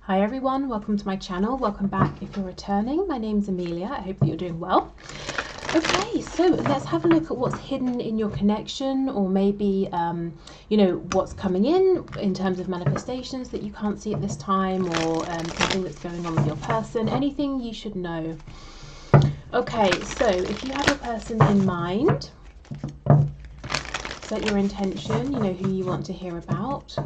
Hi everyone, welcome to my channel. Welcome back if you're returning. My name's Amelia. I hope that you're doing well. Okay, so let's have a look at what's hidden in your connection, or maybe you know, what's coming in terms of manifestations that you can't see at this time, or something that's going on with your person, anything you should know. Okay, so if you have your person in mind, set your intention, you know who you want to hear about.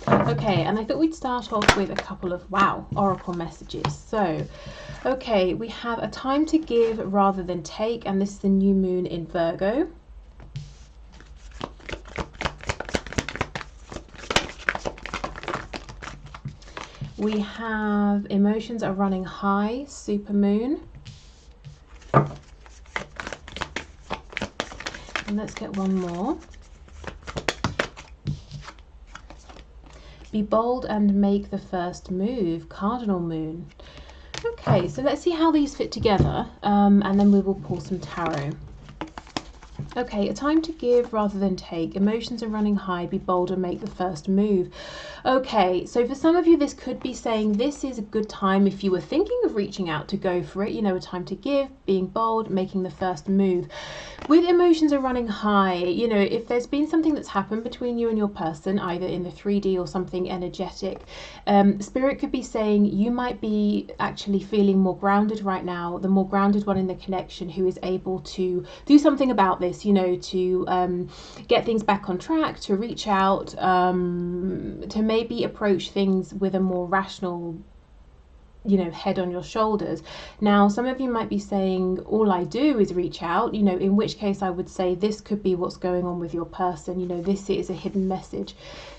Okay, and I thought we'd start off with a couple of, wow, oracle messages. So, okay, we have a time to give rather than take, and this is the new moon in Virgo. We have emotions are running high, super moon. And let's get one more. Be bold and make the first move, cardinal moon. Okay, so let's see how these fit together, and then we will pull some tarot. Okay, a time to give rather than take. Emotions are running high. Be bold and make the first move. Okay, so for some of you, this could be saying this is a good time if you were thinking of reaching out to go for it. You know, a time to give, being bold, making the first move. With emotions are running high, you know, if there's been something that's happened between you and your person, either in the 3D or something energetic, Spirit could be saying you might be actually feeling more grounded right now, the more grounded one in the connection who is able to do something about this, you know, to get things back on track, to reach out, to maybe approach things with a more rational, you know, head on your shoulders. Now, some of you might be saying, all I do is reach out, you know, in which case I would say this could be what's going on with your person. You know, this is a hidden message.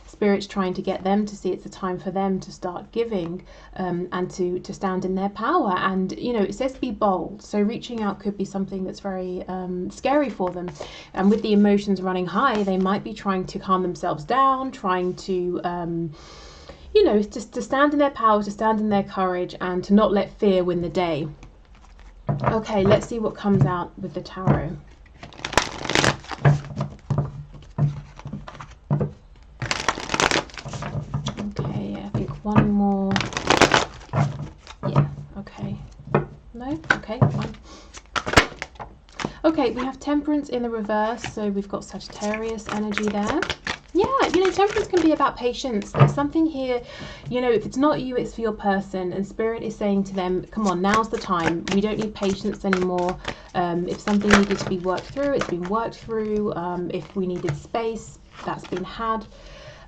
Spirit's trying to get them to see it's a time for them to start giving, and to stand in their power. And, you know, it says be bold. So reaching out could be something that's very scary for them. And with the emotions running high, they might be trying to calm themselves down, trying to you know, just to stand in their power, to stand in their courage, and to not let fear win the day. Okay, let's see what comes out with the tarot. Okay, I think one more. Yeah, okay. No? Okay, one. Okay, we have Temperance in the reverse, so we've got Sagittarius energy there. Yeah, you know, Temperance can be about patience. There's something here, you know, if it's not you, it's for your person. And Spirit is saying to them, come on, now's the time. We don't need patience anymore. If something needed to be worked through, it's been worked through. If we needed space, that's been had.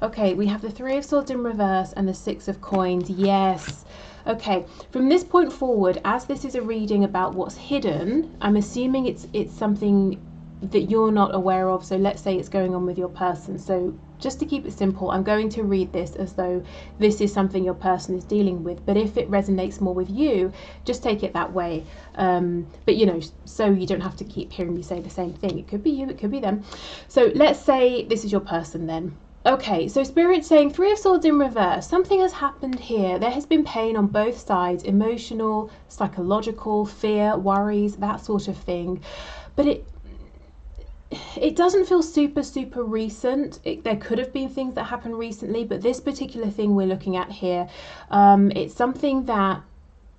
Okay, we have the Three of Swords in reverse and the Six of Coins. Yes. Okay, from this point forward, as this is a reading about what's hidden, I'm assuming it's something that you're not aware of. So let's say it's going on with your person. So just to keep it simple, I'm going to read this as though this is something your person is dealing with, but if it resonates more with you, just take it that way. But you know, so you don't have to keep hearing me say the same thing. It could be you, it could be them. So let's say this is your person then. Okay, so Spirit's saying Three of Swords in reverse. Something has happened here. There has been pain on both sides, emotional, psychological, fear, worries, that sort of thing. But it doesn't feel super recent. There could have been things that happened recently, but this particular thing we're looking at here, it's something that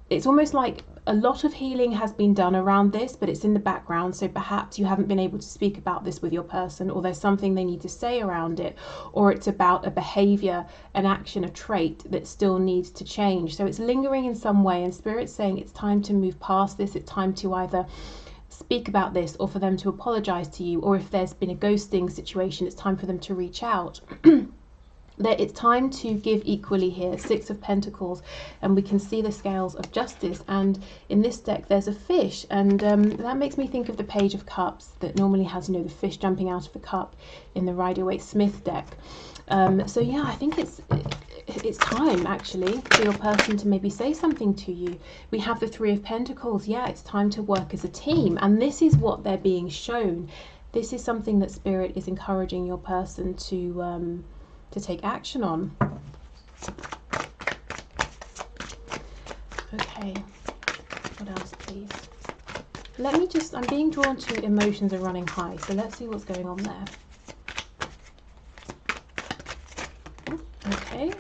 it's almost like a lot of healing has been done around this, but it's in the background. So perhaps you haven't been able to speak about this with your person, or there's something they need to say around it, or it's about a behavior, an action, a trait that still needs to change. So it's lingering in some way, and Spirit's saying it's time to move past this. It's time to either speak about this, or for them to apologize to you, or if there's been a ghosting situation, it's time for them to reach out. That it's time to give equally here. Six of Pentacles, and we can see the scales of justice, and in this deck there's a fish, and that makes me think of the Page of Cups that normally has, you know, the fish jumping out of the cup in the Rider-Waite-Smith deck. So yeah, I think it's time actually for your person to maybe say something to you. We have the Three of Pentacles. Yeah, it's time to work as a team, and this is what they're being shown. This is something that Spirit is encouraging your person to take action on. Okay, what else please? Let me just, I'm being drawn to emotions are running high, so let's see what's going on there. Okay,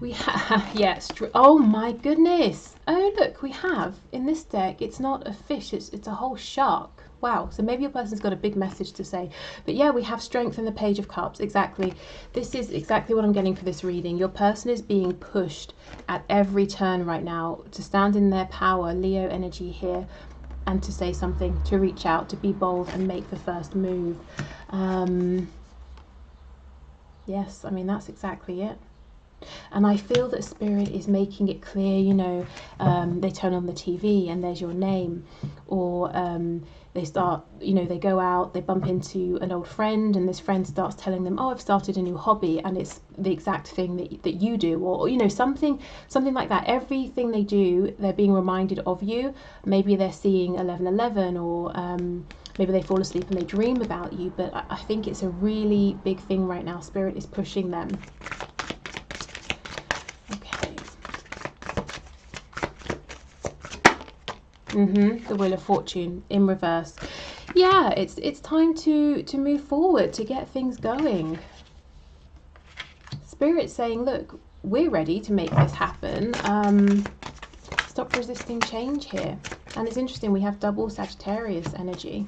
We have, yes, oh my goodness. Oh, look, we have in this deck, it's not a fish, it's a whole shark. Wow, so maybe your person's got a big message to say. But yeah, we have strength in the Page of Cups, exactly. This is exactly what I'm getting for this reading. Your person is being pushed at every turn right now to stand in their power, Leo energy here, and to say something, to reach out, to be bold and make the first move. Yes, I mean, that's exactly it. And I feel that Spirit is making it clear, you know, they turn on the TV and there's your name, or they start, you know, they go out, they bump into an old friend and this friend starts telling them, oh, I've started a new hobby, and it's the exact thing that you do, or you know, something like that. Everything they do, they're being reminded of you. Maybe they're seeing 1111, or maybe they fall asleep and they dream about you, but I think it's a really big thing right now. Spirit is pushing them. The Wheel of Fortune in reverse. Yeah, it's time to move forward, to get things going. Spirit's saying, look, we're ready to make this happen. Stop resisting change here. And it's interesting, we have double Sagittarius energy.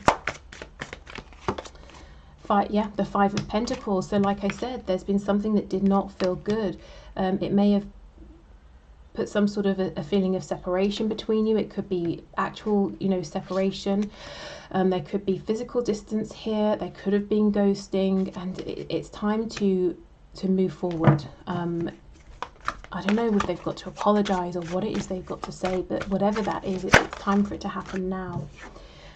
The Five of Pentacles. So like I said, there's been something that did not feel good. It may have put some sort of a feeling of separation between you. It could be actual, you know, separation. There could be physical distance here. There could have been ghosting, and it's time to move forward. I don't know if they've got to apologize or what it is they've got to say, but whatever that is, it's time for it to happen now.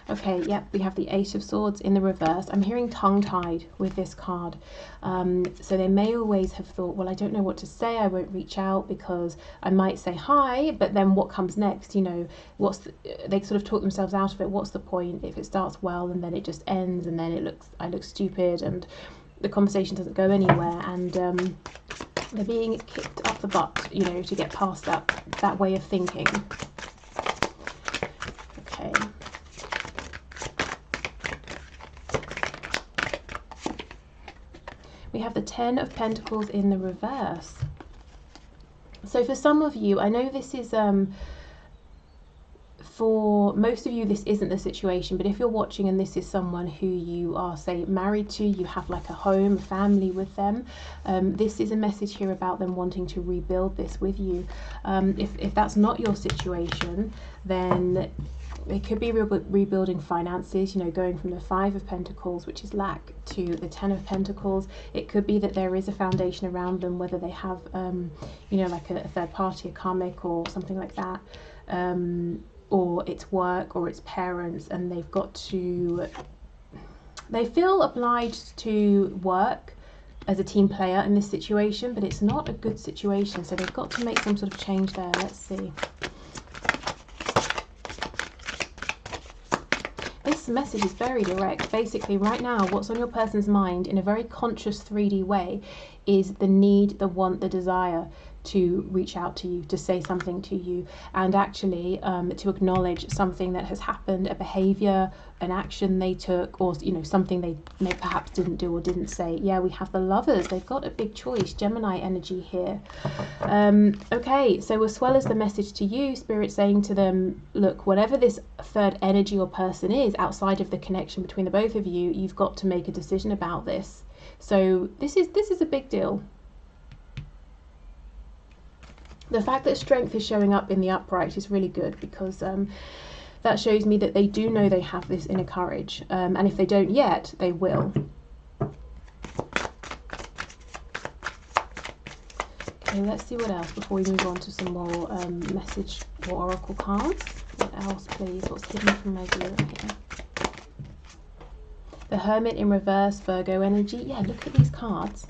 Okay, yep, we have the Ace of Swords in the reverse. I'm hearing tongue-tied with this card. So they may always have thought, well, I don't know what to say. I won't reach out because I might say hi, but then what comes next? You know, they sort of talk themselves out of it. What's the point if it starts well and then it just ends, and then I look stupid and the conversation doesn't go anywhere, and they're being kicked up the butt, you know, to get past that way of thinking. Okay. We have the Ten of Pentacles in the reverse. So for some of you, I know this is, for most of you, this isn't the situation, but if you're watching and this is someone who you are, say, married to, you have like a home, a family with them, this is a message here about them wanting to rebuild this with you. If that's not your situation, then it could be rebuilding finances, you know, going from the Five of Pentacles, which is lack, to the Ten of Pentacles. It could be that there is a foundation around them, whether they have, you know, like a third party, a karmic or something like that, or it's work or it's parents, and they feel obliged to work as a team player in this situation, but it's not a good situation, so they've got to make some sort of change there. Let's see. This message is very direct. Basically, right now, what's on your person's mind in a very conscious 3D way is the need, the want, the desire to reach out to you, to say something to you, and actually to acknowledge something that has happened, a behavior, an action they took, or, you know, something they may perhaps didn't do or didn't say. Yeah, we have the Lovers. They've got a big choice. Gemini energy here. Okay, so as well as the message to you, Spirit saying to them, look, whatever this third energy or person is outside of the connection between the both of you, you've got to make a decision about this. So this is a big deal. The fact that strength is showing up in the upright is really good, because that shows me that they do know they have this inner courage, and if they don't yet, they will. Okay, let's see what else before we move on to some more message or oracle cards. What else, please? What's hidden from my viewer here? The Hermit in reverse, Virgo energy. Yeah, look at these cards.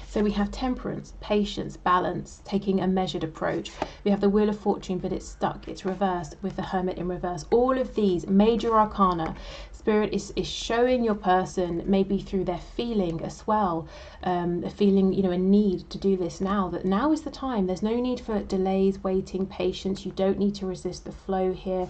So we have temperance, patience, balance, taking a measured approach. We have the Wheel of Fortune, but it's stuck, it's reversed with the Hermit in reverse. All of these major arcana, Spirit is showing your person, maybe through their feeling as well, a feeling, you know, a need to do this now, that now is the time. There's no need for delays, waiting, patience. You don't need to resist the flow here.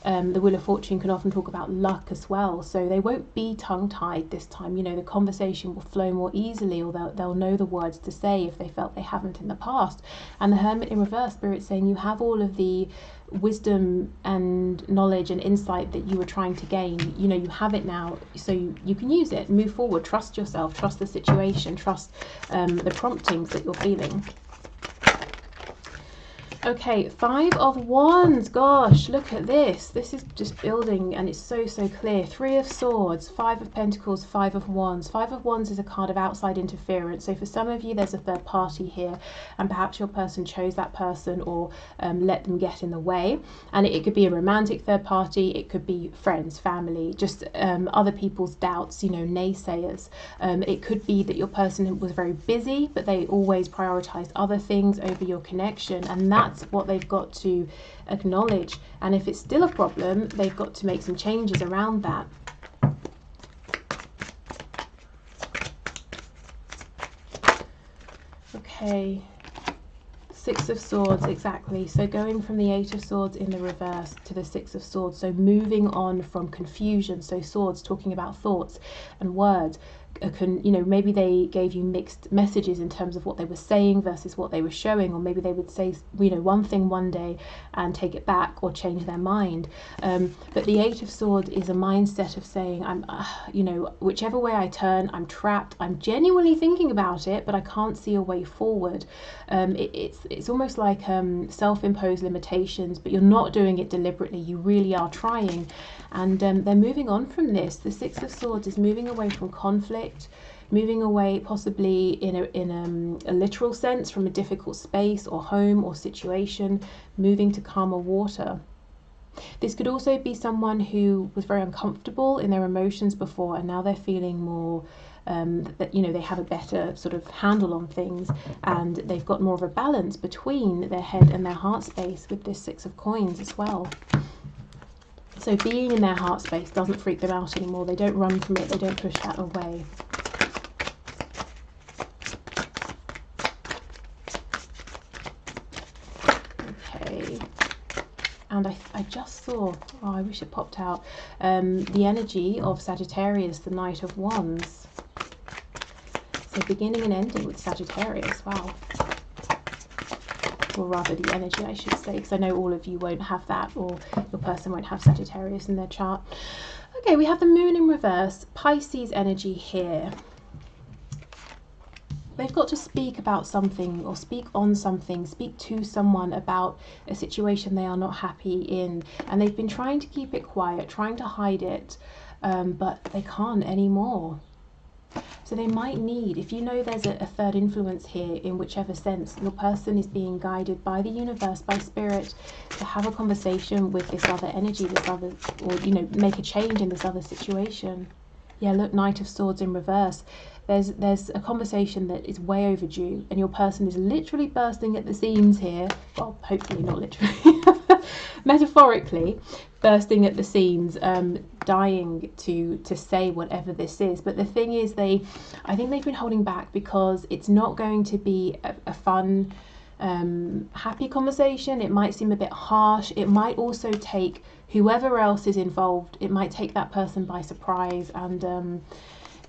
The Wheel of Fortune can often talk about luck as well. So they won't be tongue-tied this time. You know, the conversation will flow more easily, or they'll know the words to say if they felt they haven't in the past. And the Hermit in reverse, Spirit saying you have all of the wisdom and knowledge and insight that you were trying to gain. You know, you have it now, so you can use it, move forward, trust yourself, trust the situation, trust the promptings that you're feeling. Okay, 5 of Wands. Gosh, look at this. This is just building, and it's so clear. 3 of Swords, 5 of Pentacles, 5 of Wands. 5 of Wands is a card of outside interference. So for some of you, there's a third party here, and perhaps your person chose that person, or let them get in the way. And it could be a romantic third party. It could be friends, family, just other people's doubts, you know, naysayers. It could be that your person was very busy, but they always prioritized other things over your connection, and that's what they've got to acknowledge. And if it's still a problem, they've got to make some changes around that. Okay, 6 of Swords, exactly. So going from the 8 of Swords in the reverse to the 6 of Swords, so moving on from confusion. So Swords talking about thoughts and words. You know, maybe they gave you mixed messages in terms of what they were saying versus what they were showing, or maybe they would say, you know, one thing one day and take it back or change their mind. But the 8 of Swords is a mindset of saying, I'm you know, whichever way I turn, I'm trapped. I'm genuinely thinking about it, but I can't see a way forward. It's almost like self-imposed limitations, but you're not doing it deliberately. You really are trying, and they're moving on from this. The 6 of Swords is moving away from conflict, moving away possibly in a literal sense from a difficult space or home or situation, moving to calmer water. This could also be someone who was very uncomfortable in their emotions before, and now they're feeling more that, you know, they have a better sort of handle on things, and they've got more of a balance between their head and their heart space with this 6 of Coins as well. So being in their heart space doesn't freak them out anymore. They don't run from it. They don't push that away. Okay. And I just saw, oh, I wish it popped out, the energy of Sagittarius, the Knight of Wands. So beginning and ending with Sagittarius. Wow. Or rather the energy, I should say, because I know all of you won't have that, or your person won't have Sagittarius in their chart. Okay, we have the Moon in reverse, Pisces energy here. They've got to speak about something, or speak on something, speak to someone about a situation they are not happy in, and they've been trying to keep it quiet, trying to hide it, but they can't anymore. So they might need, if you know there's a third influence here in whichever sense, your person is being guided by the universe, by spirit, to have a conversation with this other energy, this other, or, you know, make a change in this other situation. Yeah, look, Knight of Swords in reverse. There's a conversation that is way overdue, and your person is literally bursting at the seams here. Well, hopefully not literally, metaphorically bursting at the seams, dying to say whatever this is. But the thing is, I think they've been holding back because it's not going to be a fun, happy conversation. It might seem a bit harsh. It might also take whoever else is involved, it might take that person by surprise, and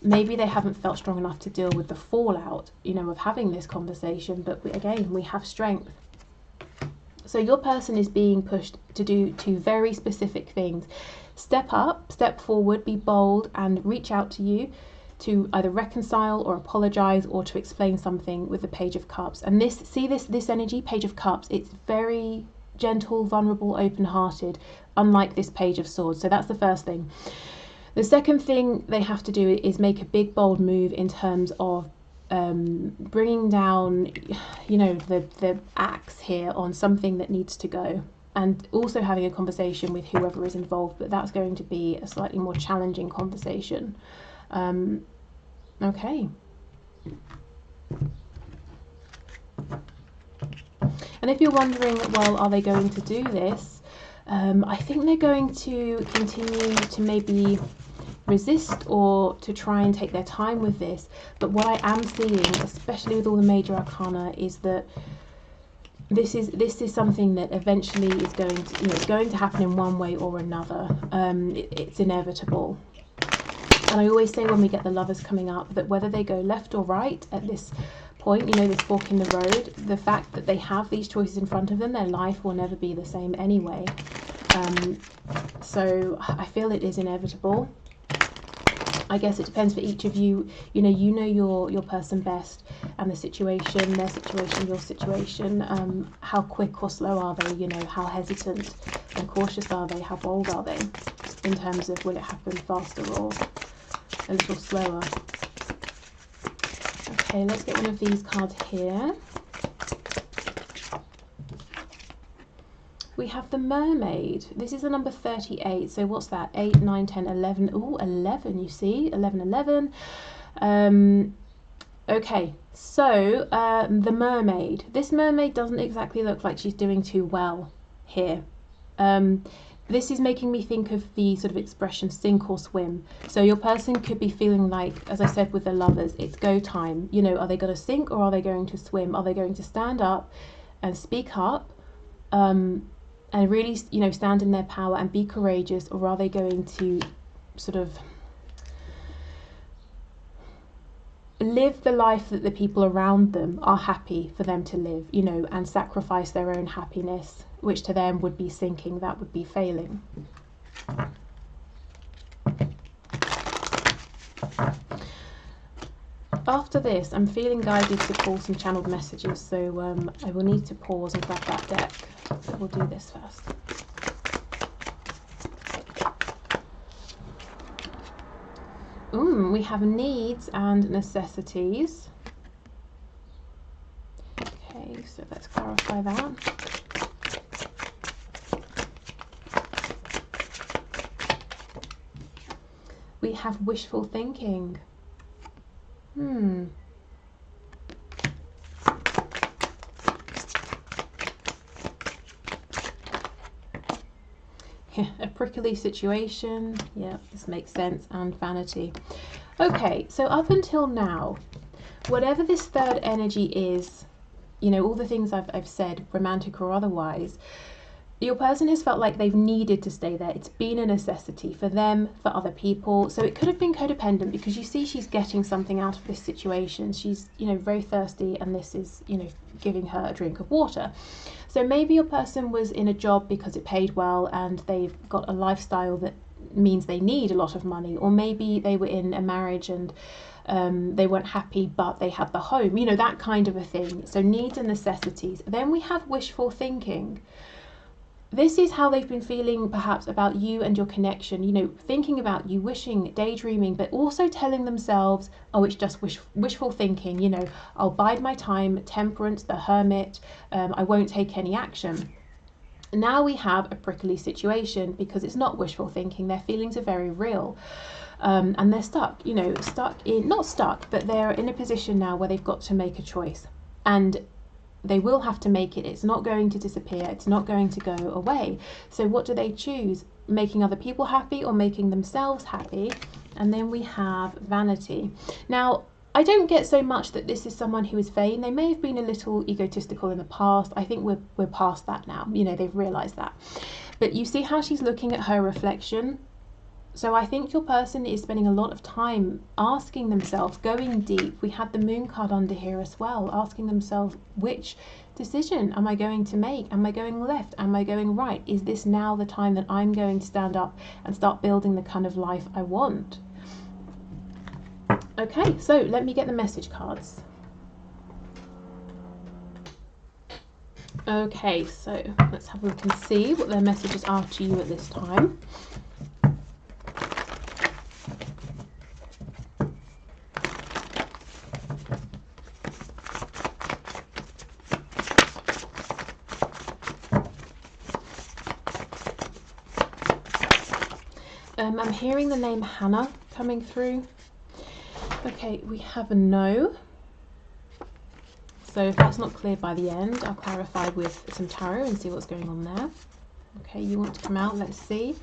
maybe they haven't felt strong enough to deal with the fallout, you know, of having this conversation. But again, we have strength. So your person is being pushed to do 2 very specific things. Step up, step forward, be bold, and reach out to you to either reconcile or apologize, or to explain something with the Page of Cups. And this energy, Page of Cups, it's very gentle, vulnerable, open-hearted, unlike this Page of Swords. So that's the first thing. The second thing they have to do is make a big, bold move in terms of bringing down, you know, the axe here on something that needs to go, and also having a conversation with whoever is involved, but that's going to be a slightly more challenging conversation. Okay. And if you're wondering, well, are they going to do this? I think they're going to continue to maybe resist, or to try and take their time with this. But what I am seeing, especially with all the major arcana, is that this is something that eventually is going to, it's going to happen in one way or another. It's inevitable. And I always say when we get the Lovers coming up that whether they go left or right at this point, this fork in the road, the fact that they have these choices in front of them, their life will never be the same anyway. So I feel it is inevitable. I guess it depends for each of you. You know your person best, and the situation, their situation, your situation. How quick or slow are they? How hesitant and cautious are they? How bold are they in terms of will it happen faster or a little slower? Okay, let's get one of these cards here. We have the Mermaid. This is the number 38. So what's that? 8, 9, 10, 11. Oh, 11, you see? 11, 11. Okay, so the Mermaid. This Mermaid doesn't exactly look like she's doing too well here. This is making me think of the sort of expression sink or swim. So your person could be feeling like, as I said with the Lovers, it's go time. Are they going to sink or are they going to swim? Are they going to stand up and speak up? And really, stand in their power and be courageous, or are they going to sort of live the life that the people around them are happy for them to live, and sacrifice their own happiness, which to them would be sinking, that would be failing. After this, I'm feeling guided to pull some channeled messages, so I will need to pause and grab that deck. But we'll do this first. We have needs and necessities. Okay, so let's clarify that. We have wishful thinking. Yeah, a prickly situation. Yeah, this makes sense. And vanity. Okay, so up until now, whatever this third energy is, all the things I've said, romantic or otherwise, your person has felt like they've needed to stay there. It's been a necessity for them, for other people. So it could have been codependent, because you see she's getting something out of this situation. She's, very thirsty, and this is, giving her a drink of water. So maybe your person was in a job because it paid well and they've got a lifestyle that means they need a lot of money. Or maybe they were in a marriage and they weren't happy, but they had the home, that kind of a thing. So needs and necessities. Then we have wishful thinking. This is how they've been feeling perhaps about you and your connection, thinking about you, wishing, daydreaming, but also telling themselves, oh, it's just wishful thinking, I'll bide my time, temperance, the hermit, I won't take any action. Now we have a prickly situation, because it's not wishful thinking, their feelings are very real. And they're stuck, not stuck, but they're in a position now where they've got to make a choice. And they will have to make it. It's not going to disappear. It's not going to go away. So what do they choose? Making other people happy or making themselves happy? And then we have vanity. Now, I don't get so much that this is someone who is vain. They may have been a little egotistical in the past. I think we're past that now. They've realized that. But you see how she's looking at her reflection? So I think your person is spending a lot of time asking themselves, going deep. We had the Moon card under here as well, asking themselves, which decision am I going to make? Am I going left? Am I going right? Is this now the time that I'm going to stand up and start building the kind of life I want? Okay, so let me get the message cards. Okay, so let's have a look and see what their messages are to you at this time. I'm hearing the name Hannah coming through. Okay, we have a no. So if that's not clear by the end, I'll clarify with some tarot and see what's going on there. Okay, you want to come out, let's see.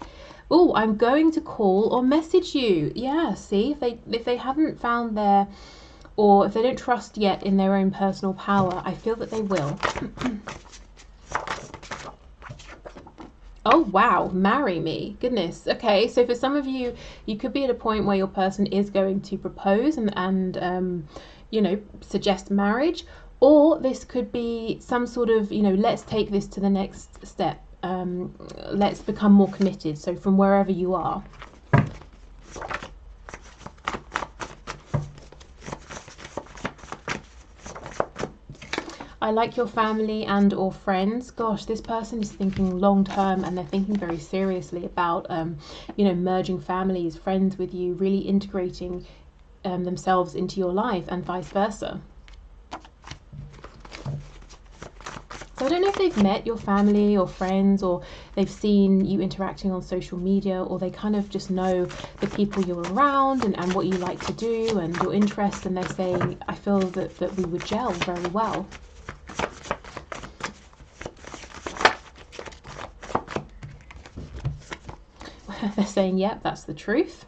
Oh, I'm going to call or message you. Yeah, see, if they haven't found their, or if they don't trust yet in their own personal power, I feel that they will. Oh, wow. Marry me. Goodness. Okay. So for some of you, you could be at a point where your person is going to propose and you know, suggest marriage. Or this could be some sort of, you know, let's take this to the next step. Let's become more committed. So from wherever you are. I like your family and or friends. Gosh, this person is thinking long term, and they're thinking very seriously about, you know, merging families, friends with you, really integrating themselves into your life and vice versa. So I don't know if they've met your family or friends, or they've seen you interacting on social media, or they kind of just know the people you're around and what you like to do and your interests, and they're saying, I feel that we would gel very well. They're saying, yep, that's the truth.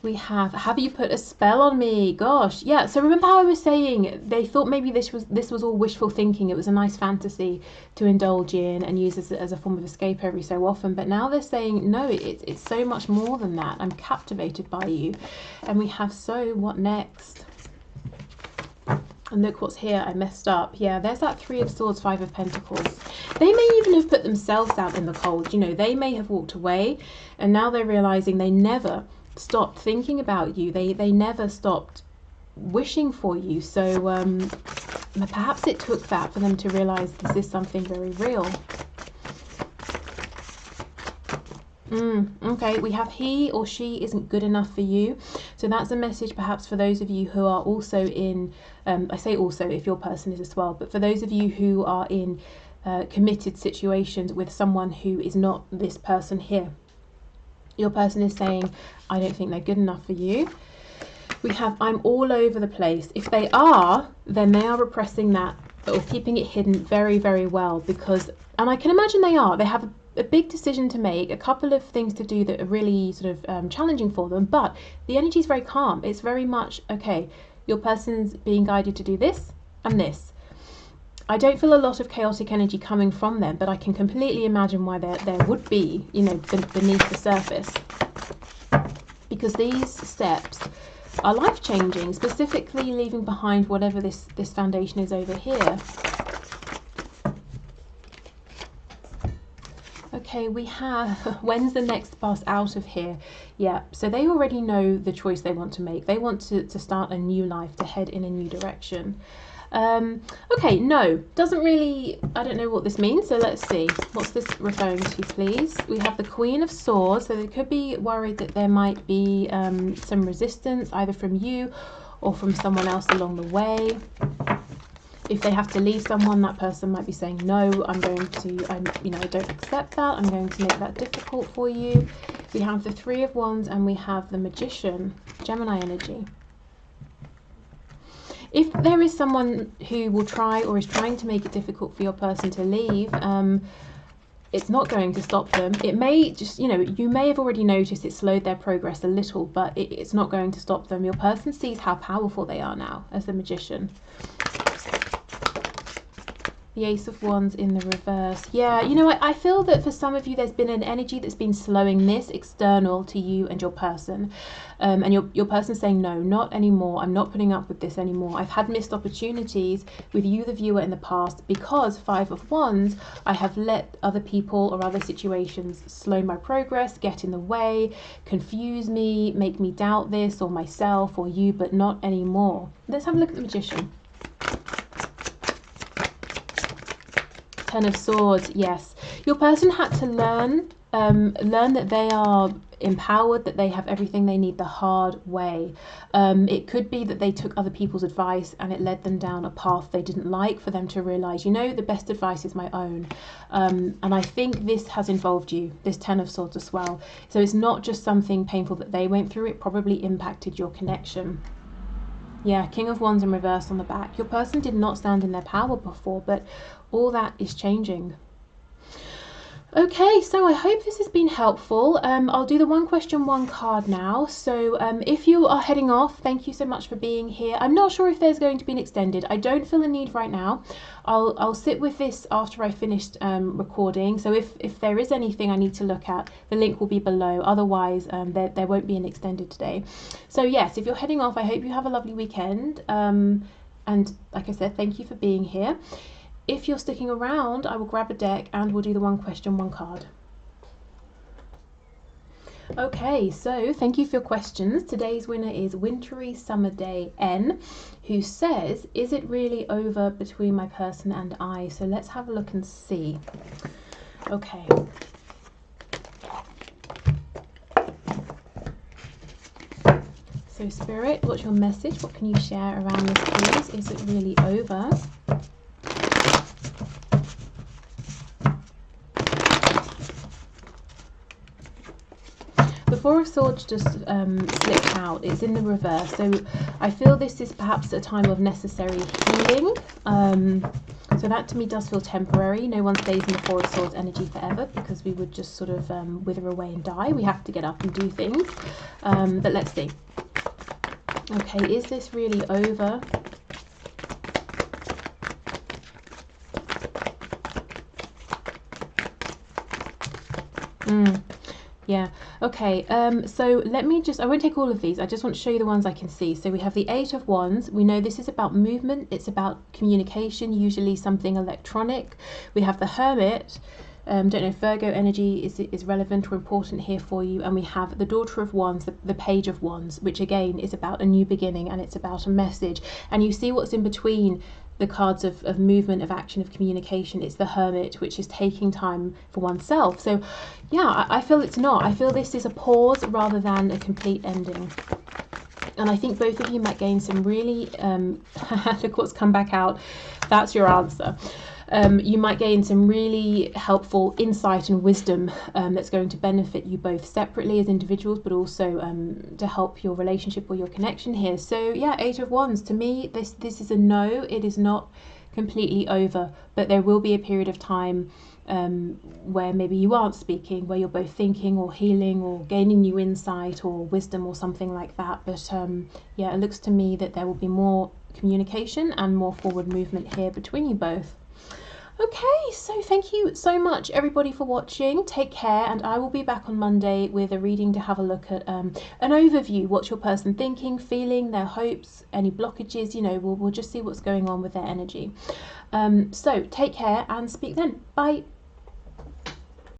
We have you put a spell on me? Gosh, yeah. So remember how I was saying they thought maybe this was all wishful thinking. It was a nice fantasy to indulge in and use as a form of escape every so often. But now they're saying, no, it's so much more than that. I'm captivated by you. And we have, so what next? And look what's here. I messed up. Yeah, there's that Three of Swords, Five of Pentacles. They may even have put themselves out in the cold. You know, they may have walked away, and now they're realizing they never stopped thinking about you. They never stopped wishing for you. So perhaps it took that for them to realize this is something very real. Okay, we have he or she isn't good enough for you. So that's a message perhaps for those of you who are also in, I say also if your person is as well, but for those of you who are in committed situations with someone who is not this person here. Your person is saying, I don't think they're good enough for you. We have, I'm all over the place. If they are, then they are repressing that or keeping it hidden very, very well, because, and I can imagine they are, they have a big decision to make, a couple of things to do that are really sort of challenging for them, but the energy is very calm. It's very much, okay, your person's being guided to do this and this. I don't feel a lot of chaotic energy coming from them, but I can completely imagine why there would be, you know, beneath the surface. Because these steps are life-changing, specifically leaving behind whatever this foundation is over here. Okay, we have, when's the next bus out of here? Yeah, so they already know the choice they want to make. They want to start a new life, to head in a new direction. Okay, no, doesn't really, I don't know what this means, so let's see. What's this referring to, please? We have the Queen of Swords, so they could be worried that there might be some resistance, either from you or from someone else along the way. If they have to leave someone, that person might be saying, no, you know, I don't accept that. I'm going to make that difficult for you. We have the Three of Wands and we have the Magician, Gemini energy. If there is someone who will try or is trying to make it difficult for your person to leave, it's not going to stop them. It may just, you know, you may have already noticed it slowed their progress a little, but it's not going to stop them. Your person sees how powerful they are now as the Magician. The Ace of Wands in the reverse. Yeah, you know, I feel that for some of you there's been an energy that's been slowing this external to you and your person. And your person's saying, no, not anymore. I'm not putting up with this anymore. I've had missed opportunities with you, the viewer, in the past, because Five of Wands, I have let other people or other situations slow my progress, get in the way, confuse me, make me doubt this or myself or you, but not anymore. Let's have a look at the Magician. Ten of Swords, yes. Your person had to learn that they are empowered, that they have everything they need the hard way. It could be that they took other people's advice and it led them down a path they didn't like, for them to realize, you know, the best advice is my own. And I think this has involved you, this Ten of Swords as well. So it's not just something painful that they went through, it probably impacted your connection. Yeah, King of Wands in reverse on the back. Your person did not stand in their power before, but all that is changing. Okay, so I hope this has been helpful. I'll do the one question, one card now. So if you are heading off, thank you so much for being here. I'm not sure if there's going to be an extended. I don't feel a need right now. I'll sit with this after I finished recording. So if there is anything I need to look at, the link will be below. Otherwise, there won't be an extended today. So yes, if you're heading off, I hope you have a lovely weekend. And like I said, thank you for being here. If you're sticking around, I will grab a deck and we'll do the one question, one card. Okay, so thank you for your questions. Today's winner is Wintry Summer Day N, who says, is it really over between my person and I? So let's have a look and see. Okay. So Spirit, what's your message? What can you share around this, please? Is it really over? The Four of Swords just slipped out. It's in the reverse. So I feel this is perhaps a time of necessary healing. So that to me does feel temporary. No one stays in the Four of Swords energy forever, because we would just sort of wither away and die. We have to get up and do things. But let's see. Okay, is this really over? Yeah, okay, so let me just, I won't take all of these, I just want to show you the ones I can see. So we have the Eight of Wands. We know this is about movement, it's about communication, usually something electronic. We have the Hermit. Don't know if Virgo energy is relevant or important here for you. And we have the Daughter of Wands, the Page of Wands, which again is about a new beginning and it's about a message. And you see what's in between the cards of movement, of action, of communication. It's the Hermit, which is taking time for oneself. So yeah, I feel it's not. I feel this is a pause rather than a complete ending. And I think both of you might gain some really, look what's come back out. That's your answer. You might gain some really helpful insight and wisdom that's going to benefit you both separately as individuals, but also to help your relationship or your connection here. So yeah, Eight of Wands, to me, this is a no. It is not completely over, but there will be a period of time where maybe you aren't speaking, where you're both thinking or healing or gaining new insight or wisdom or something like that. But yeah, it looks to me that there will be more communication and more forward movement here between you both. Okay, so thank you so much everybody for watching. Take care, and I will be back on Monday with a reading to have a look at an overview. What's your person thinking, feeling, their hopes, any blockages, you know, we'll just see what's going on with their energy. So take care and speak then. Bye.